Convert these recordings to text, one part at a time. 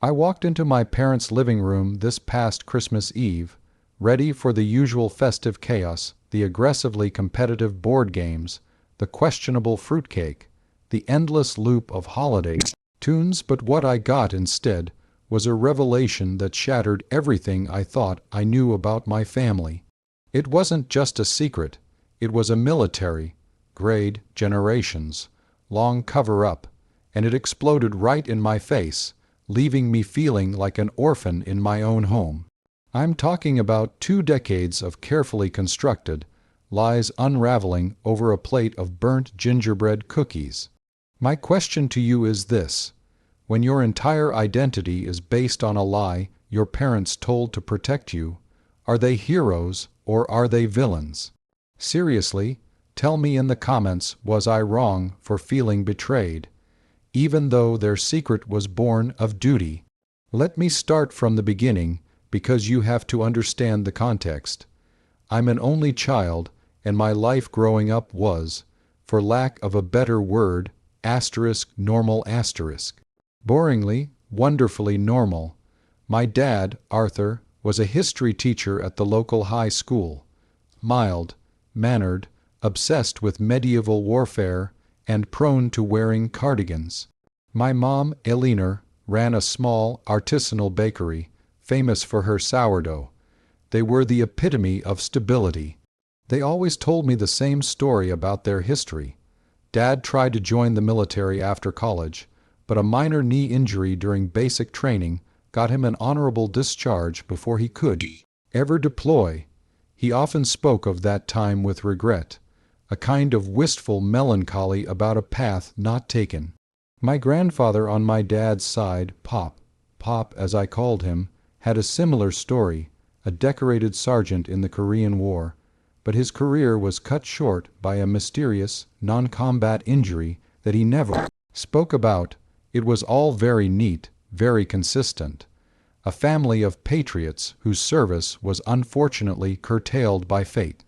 I walked into my parents' living room this past Christmas Eve, ready for the usual festive chaos, the aggressively competitive board games, the questionable fruitcake, the endless loop of holiday tunes, but what I got instead was a revelation that shattered everything I thought I knew about my family. It wasn't just a secret, it was a military-grade, generations-long cover-up, and it exploded right in my face, leaving me feeling like an orphan in my own home. I'm talking about 2 decades of carefully constructed lies unraveling over a plate of burnt gingerbread cookies. My question to you is this: when your entire identity is based on a lie your parents told to protect you, are they heroes or are they villains? Seriously, tell me in the comments, was I wrong for feeling betrayed, even though their secret was born of duty? Let me start from the beginning, because you have to understand the context. I'm an only child, and my life growing up was, for lack of a better word, normal. Boringly, wonderfully normal. My dad, Arthur, was a history teacher at the local high school. Mild, mannered, obsessed with medieval warfare, and prone to wearing cardigans. My mom, Elinor, ran a small, artisanal bakery, famous for her sourdough. They were the epitome of stability. They always told me the same story about their history. Dad tried to join the military after college, but a minor knee injury during basic training got him an honorable discharge before he could ever deploy. He often spoke of that time with regret, a kind of wistful melancholy about a path not taken. My grandfather on my dad's side, Pop as I called him, had a similar story, a decorated sergeant in the Korean War, but his career was cut short by a mysterious, non-combat injury that he never spoke about. It was all very neat, very consistent. A family of patriots whose service was unfortunately curtailed by fate.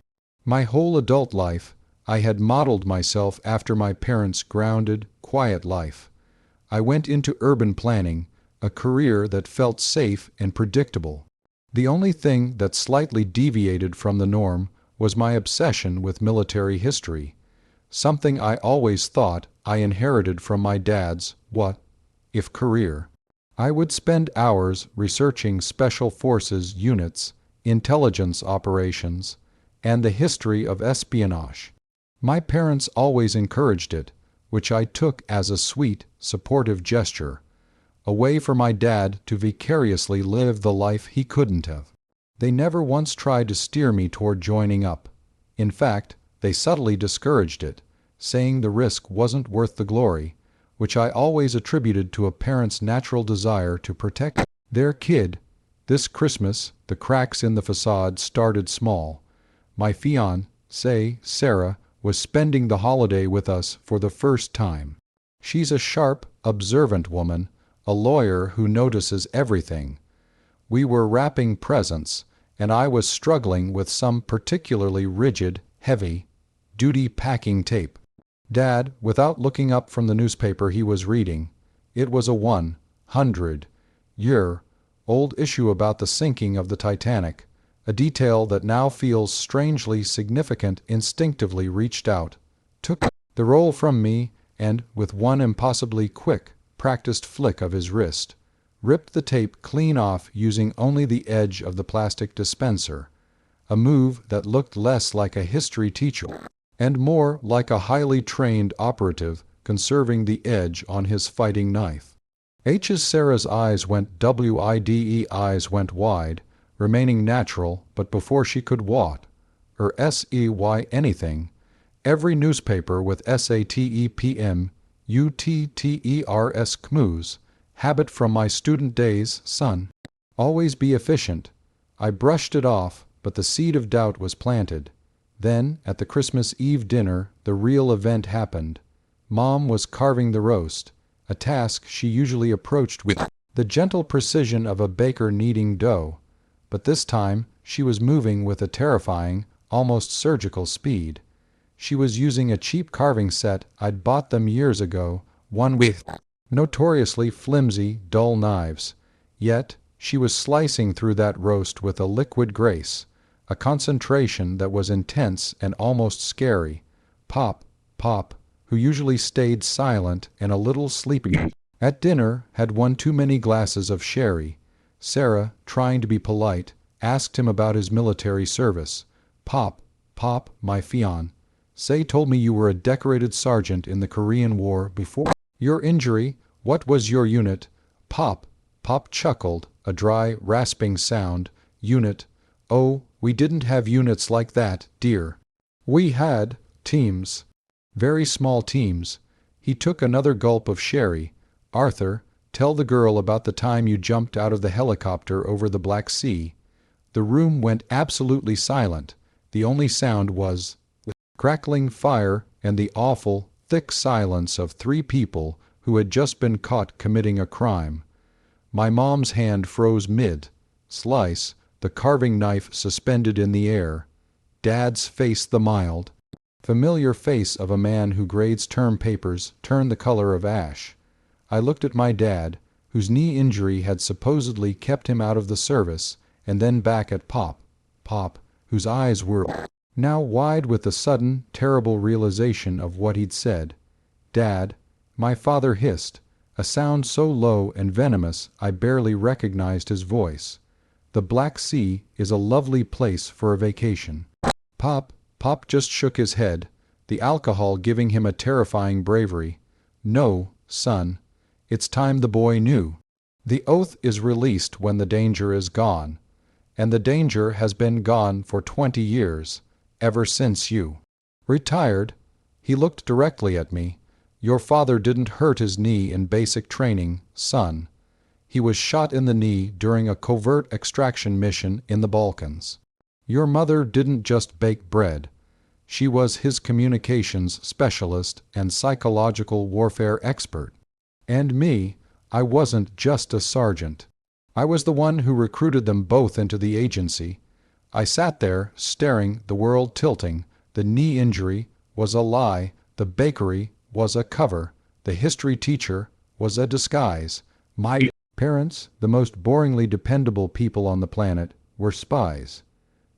My whole adult life, I had modeled myself after my parents' grounded, quiet life. I went into urban planning, a career that felt safe and predictable. The only thing that slightly deviated from the norm was my obsession with military history, something I always thought I inherited from my dad's what-if career. I would spend hours researching special forces units, intelligence operations, and the history of espionage. My parents always encouraged it, which I took as a sweet, supportive gesture, a way for my dad to vicariously live the life he couldn't have. They never once tried to steer me toward joining up. In fact, they subtly discouraged it, saying the risk wasn't worth the glory, which I always attributed to a parent's natural desire to protect their kid. This Christmas, the cracks in the façade started small. My fiancée, Sarah, was spending the holiday with us for the first time. She's a sharp, observant woman, a lawyer who notices everything. We were wrapping presents, and I was struggling with some particularly rigid, heavy-duty packing tape. Dad, without looking up from the newspaper he was reading, it was a 100-year-old issue about the sinking of the Titanic, a detail that now feels strangely significant, instinctively reached out, took the roll from me, and, with one impossibly quick, practiced flick of his wrist, ripped the tape clean off using only the edge of the plastic dispenser, a move that looked less like a history teacher and more like a highly trained operative conserving the edge on his fighting knife. Sarah's eyes went wide, remaining natural, but before she could say anything, every newspaper with SATEPM, UTTERS CMUS, habit from my student days, son. Always be efficient. I brushed it off, but the seed of doubt was planted. Then, at the Christmas Eve dinner, the real event happened. Mom was carving the roast, a task she usually approached with the gentle precision of a baker kneading dough. But this time, she was moving with a terrifying, almost surgical speed. She was using a cheap carving set I'd bought them years ago, one with notoriously flimsy, dull knives, Yet, she was slicing through that roast with a liquid grace, a concentration that was intense and almost scary. Pop, who usually stayed silent and a little sleepy at dinner, had one too many glasses of sherry. Sarah, trying to be polite, asked him about his military service. Pop, my fiancé told me you were a decorated sergeant in the Korean War before your injury. What was your unit? Pop chuckled, a dry, rasping sound. Unit? Oh, we didn't have units like that, dear. We had teams. Very small teams. He took another gulp of sherry. Arthur, tell the girl about the time you jumped out of the helicopter over the Black Sea. The room went absolutely silent. The only sound was the crackling fire and the awful, thick silence of three people who had just been caught committing a crime. My mom's hand froze mid-slice, the carving knife suspended in the air. Dad's face, the mild, familiar face of a man who grades term papers, turned the color of ash. I looked at my dad, whose knee injury had supposedly kept him out of the service, and then back at Pop, whose eyes were now wide with the sudden, terrible realization of what he'd said. Dad, my father hissed, a sound so low and venomous I barely recognized his voice. The Black Sea is a lovely place for a vacation. Pop just shook his head, the alcohol giving him a terrifying bravery. No, son. It's time the boy knew. The oath is released when the danger is gone. And the danger has been gone for 20 years, ever since you retired. He looked directly at me. Your father didn't hurt his knee in basic training, son. He was shot in the knee during a covert extraction mission in the Balkans. Your mother didn't just bake bread. She was his communications specialist and psychological warfare expert. And me, I wasn't just a sergeant. I was the one who recruited them both into the agency. I sat there, staring, the world tilting. The knee injury was a lie. The bakery was a cover. The history teacher was a disguise. My parents, the most boringly dependable people on the planet, were spies.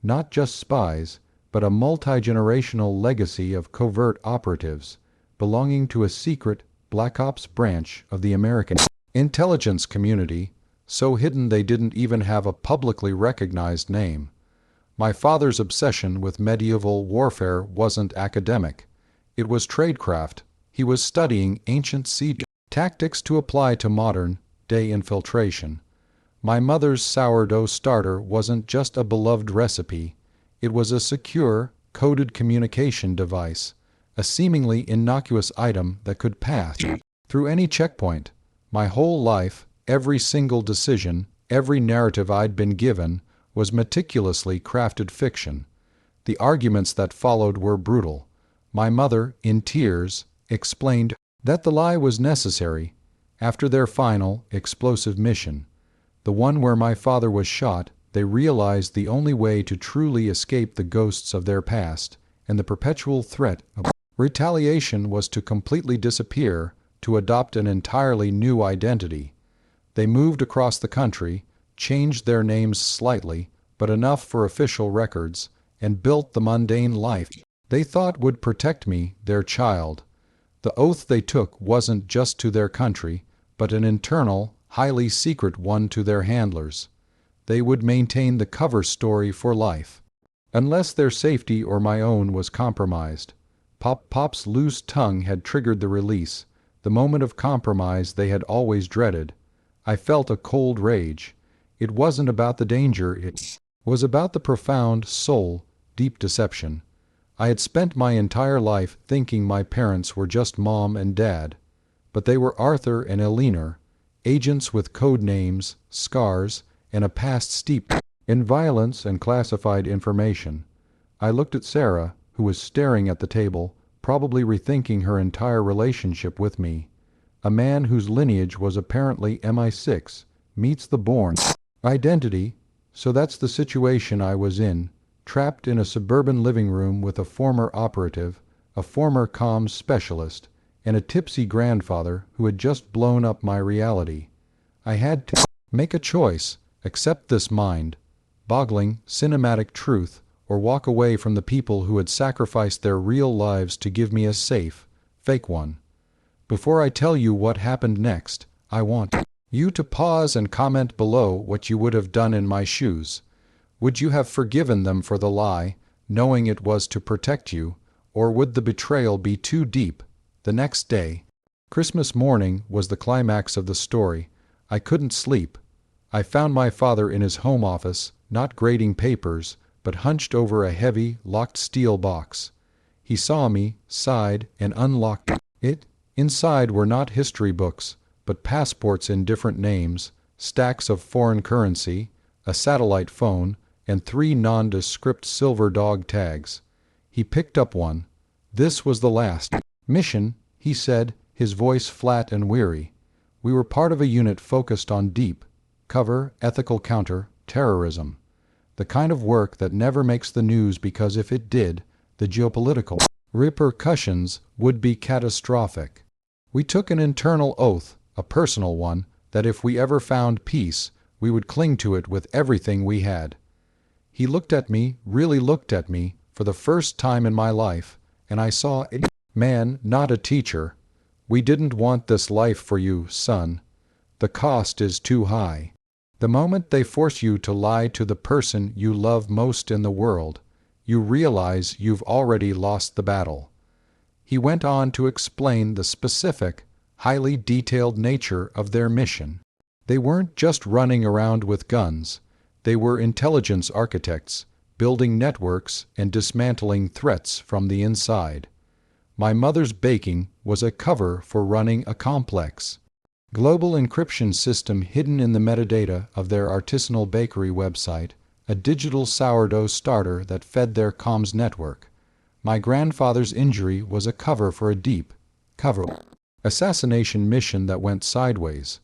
Not just spies, but a multi-generational legacy of covert operatives, belonging to a secret Black Ops branch of the American intelligence community, so hidden they didn't even have a publicly recognized name. My father's obsession with medieval warfare wasn't academic. It was tradecraft. He was studying ancient siege tactics to apply to modern-day infiltration. My mother's sourdough starter wasn't just a beloved recipe. It was a secure, coded communication device, a seemingly innocuous item that could pass through any checkpoint. My whole life, every single decision, every narrative I'd been given, was meticulously crafted fiction. The arguments that followed were brutal. My mother, in tears, explained that the lie was necessary after their final, explosive mission, the one where my father was shot. They realized the only way to truly escape the ghosts of their past and the perpetual threat of retaliation was to completely disappear, to adopt an entirely new identity. They moved across the country, changed their names slightly, but enough for official records, and built the mundane life they thought would protect me, their child. The oath they took wasn't just to their country, but an internal, highly secret one to their handlers. They would maintain the cover story for life, unless their safety or my own was compromised. Pop's loose tongue had triggered the release, the moment of compromise they had always dreaded. I felt a cold rage. It wasn't about the danger, it was about the profound, soul-deep deception. I had spent my entire life thinking my parents were just mom and dad, but they were Arthur and Eleanor, agents with code names, scars, and a past steeped in violence and classified information. I looked at Sarah, who was staring at the table, probably rethinking her entire relationship with me. A man whose lineage was apparently MI6 meets the born identity, so that's the situation I was in, trapped in a suburban living room with a former operative, a former comms specialist, and a tipsy grandfather who had just blown up my reality. I had to Make a choice. Accept this mind-boggling, cinematic truth, or walk away from the people who had sacrificed their real lives to give me a safe, fake one. Before I tell you what happened next, I want you to pause and comment below what you would have done in my shoes. Would you have forgiven them for the lie, knowing it was to protect you, or would the betrayal be too deep? The next day, Christmas morning, was the climax of the story. I couldn't sleep. I found my father in his home office, not grading papers, but hunched over a heavy, locked steel box. He saw me, sighed, and unlocked it. Inside were not history books, but passports in different names, stacks of foreign currency, a satellite phone, and 3 nondescript silver dog tags. He picked up one. This was the last mission, he said, his voice flat and weary. We were part of a unit focused on deep, cover, ethical counter-terrorism. The kind of work that never makes the news because if it did, the geopolitical repercussions would be catastrophic. We took an internal oath, a personal one, that if we ever found peace, we would cling to it with everything we had. He looked at me, really looked at me, for the first time in my life, and I saw a man, not a teacher. We didn't want this life for you, son. The cost is too high. The moment they force you to lie to the person you love most in the world, you realize you've already lost the battle. He went on to explain the specific, highly detailed nature of their mission. They weren't just running around with guns. They were intelligence architects, building networks and dismantling threats from the inside. My mother's baking was a cover for running a complex global encryption system hidden in the metadata of their artisanal bakery website, a digital sourdough starter that fed their comms network. My grandfather's injury was a cover for a deep, cover assassination mission that went sideways.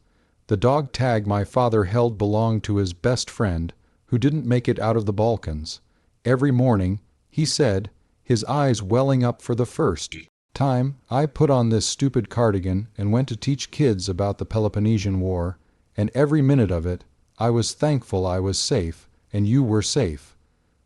The dog tag my father held belonged to his best friend, who didn't make it out of the Balkans. Every morning, he said, his eyes welling up for the first time, I put on this stupid cardigan and went to teach kids about the Peloponnesian War, and every minute of it, I was thankful I was safe, and you were safe.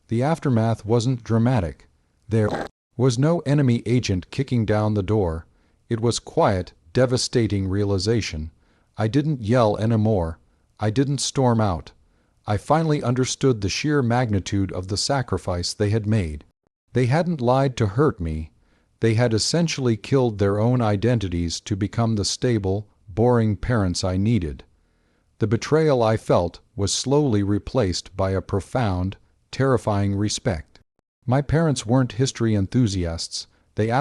The aftermath wasn't dramatic. There was no enemy agent kicking down the door. It was quiet, devastating realization. I didn't yell anymore. I didn't storm out. I finally understood the sheer magnitude of the sacrifice they had made. They hadn't lied to hurt me. They had essentially killed their own identities to become the stable, boring parents I needed. The betrayal I felt was slowly replaced by a profound, terrifying respect. My parents weren't history enthusiasts. They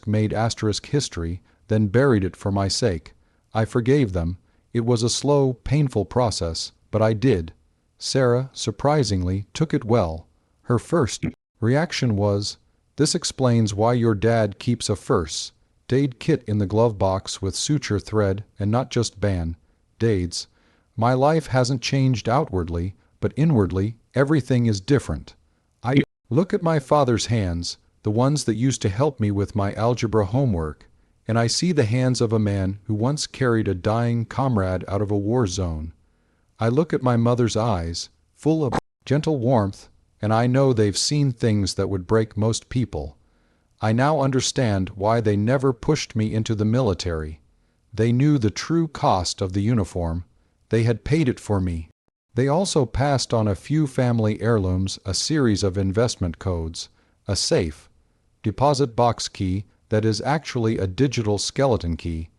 made history, then buried it for my sake. I forgave them. It was a slow, painful process, but I did. Sarah, surprisingly, took it well. Her first reaction was, "This explains why your dad keeps a first-aid kit in the glove box with suture thread and not just band-aids. My life hasn't changed outwardly, but inwardly, everything is different." I look at my father's hands, the ones that used to help me with my algebra homework, and I see the hands of a man who once carried a dying comrade out of a war zone. I look at my mother's eyes, full of gentle warmth, and I know they've seen things that would break most people. I now understand why they never pushed me into the military. They knew the true cost of the uniform. They had paid it for me. They also passed on a few family heirlooms, a series of investment codes, a safe deposit box key that is actually a digital skeleton key,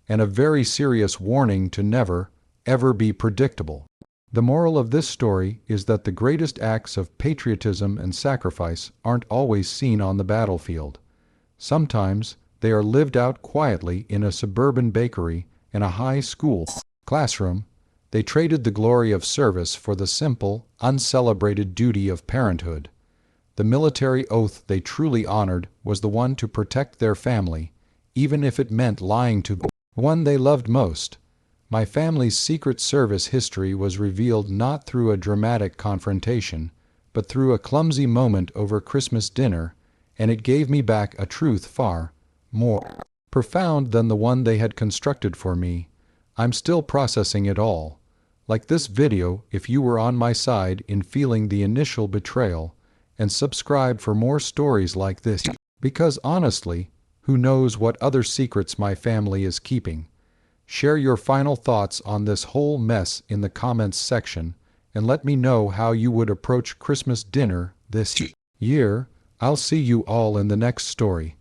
and a very serious warning to never, ever be predictable. The moral of this story is that the greatest acts of patriotism and sacrifice aren't always seen on the battlefield. Sometimes they are lived out quietly in a suburban bakery, in a high school classroom. They traded the glory of service for the simple, uncelebrated duty of parenthood. The military oath they truly honored was the one to protect their family, even if it meant lying to the one they loved most. My family's Secret Service history was revealed not through a dramatic confrontation, but through a clumsy moment over Christmas dinner, and it gave me back a truth far more profound than the one they had constructed for me. I'm still processing it all. Like this video if you were on my side in feeling the initial betrayal, and subscribe for more stories like this, because honestly, who knows what other secrets my family is keeping. Share your final thoughts on this whole mess in the comments section, and let me know how you would approach Christmas dinner this year. I'll see you all in the next story.